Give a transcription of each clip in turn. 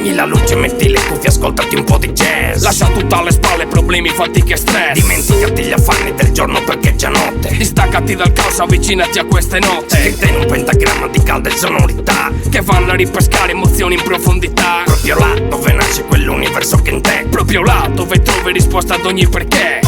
Spegni la luce, metti le cuffie, ascoltati un po' di jazz. Lascia tutto alle spalle, problemi, fatiche e stress. Dimenticati gli affanni del giorno perché è già notte. Distaccati dal caos, avvicinati a queste note. Scritte in un pentagramma di calde sonorità che vanno a ripescare emozioni in profondità. Proprio là dove nasce quell'universo che in te. Proprio là dove trovi risposta ad ogni perché.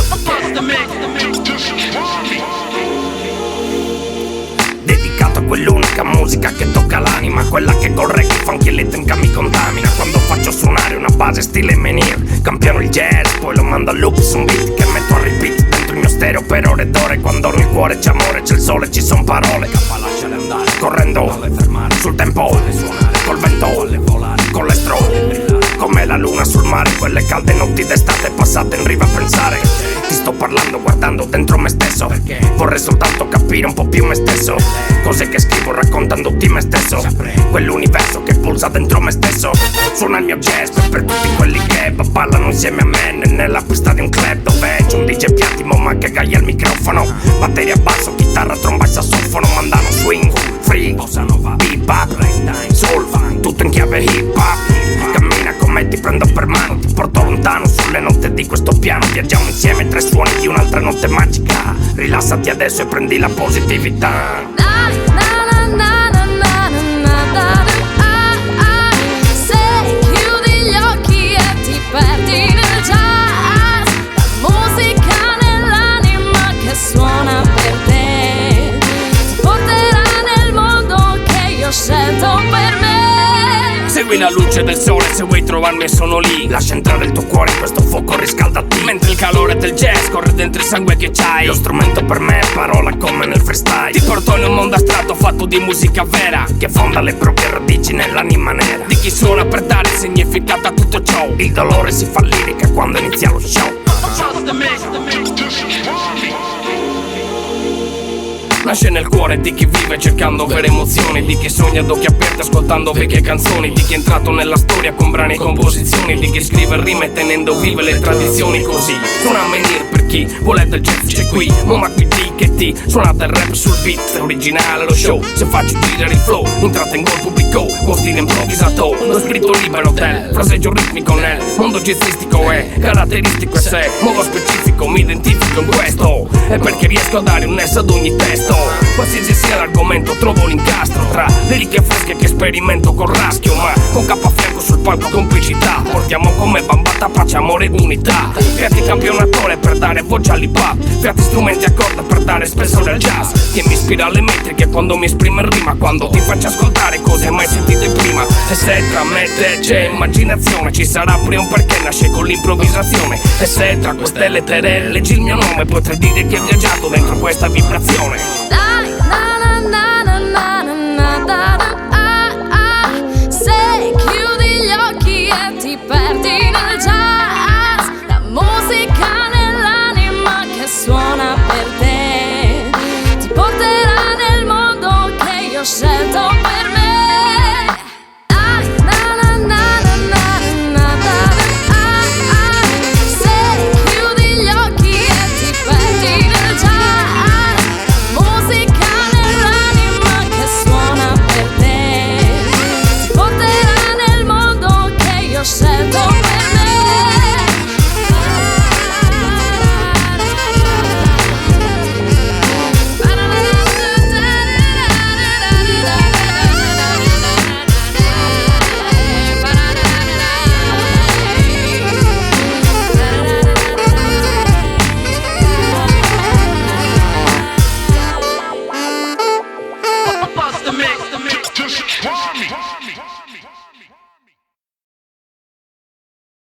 Dedicato a quell'unica musica che tocca l'anima, quella che col reggae, funky e l'etnica mi contamina. Quando faccio suonare una base stile Menhir, campiono il jazz, poi lo mando a loop su un beat che metto a repeat dentro il mio stereo per ore ed ore. Quando nel cuore c'è amore, c'è il sole, ci son parole. Lasciale andare, correndo sul tempo, col vento, con le strode, come la luna sul mare. Quelle calde notti d'estate passate in riva a pensare. Ti sto parlando guardando dentro me stesso, vorrei soltanto capire un po' più me stesso. Cose che scrivo raccontandoti me stesso, quell'universo che pulsa dentro me stesso. Suona il mio jazz per tutti quelli che ballano insieme a me nella pista di un club dove c'è un DJ piattimo ma che gaglia il microfono. Batteria a basso, chitarra, tromba e sassofono. Mandano swing, free, bebop, soul, tutto in chiave hip hop. Cammina con me, ti prendo per mano, ti porto lontano sulle note di questo piano. Viaggiamo insieme, 3 suoni di un'altra notte magica. Rilassati adesso e prendi la positività. Se chiudi gli occhi e ti perdi nel jazz, la musica nell'anima che suona per te ti porterà nel mondo che io ho scelto per me. Segui la luce del sole, se vuoi trovarmi sono lì. Lascia entrare il tuo cuore in questo fuoco, riscaldati. Mentre il calore del jazz corre dentro il sangue che c'hai. Lo strumento per me è parola come nel freestyle. Ti porto in un mondo astratto fatto di musica vera, che fonda le proprie radici nell'anima nera. di chi suona per dare significato a tutto ciò. Il dolore si fa lirica quando inizia lo show. Nasce nel cuore di chi vive cercando vere emozioni, di chi sogna ad occhi aperti ascoltando vecchie canzoni, di chi è entrato nella storia con brani e composizioni, di chi scrive rime tenendo vive le tradizioni. Così suona a Menhir per chi vuole del jazz, c'è qui Moma PD che ti suonate il rap sul beat. Originale lo show, se faccio girare il flow, intrattengo il pubblico con stile improvvisato. Lo spirito libero del fraseggio ritmico nel mondo jazzistico è caratteristico, e se modo specifico mi identifico in questo è perché riesco a dare un nesso ad ogni testo. Qualsiasi sia l'argomento trovo l'incastro tra liriche fresche che sperimento col raschio, ma con capo a fianco sul palco complicità. Portiamo come bambata pace, amore ed unità. Fiati campionatore per dare voce all'hip hop, fiati strumenti a corda per dare spessore al jazz, che mi ispira alle metriche quando mi esprimo in rima, quando ti faccio ascoltare cose mai sentite prima. E se tra me e te c'è immaginazione, ci sarà prima un perché nasce con l'improvvisazione. E se tra queste lettere leggi il mio nome, potrai dire che hai viaggiato dentro questa vibrazione. Dai, na na na.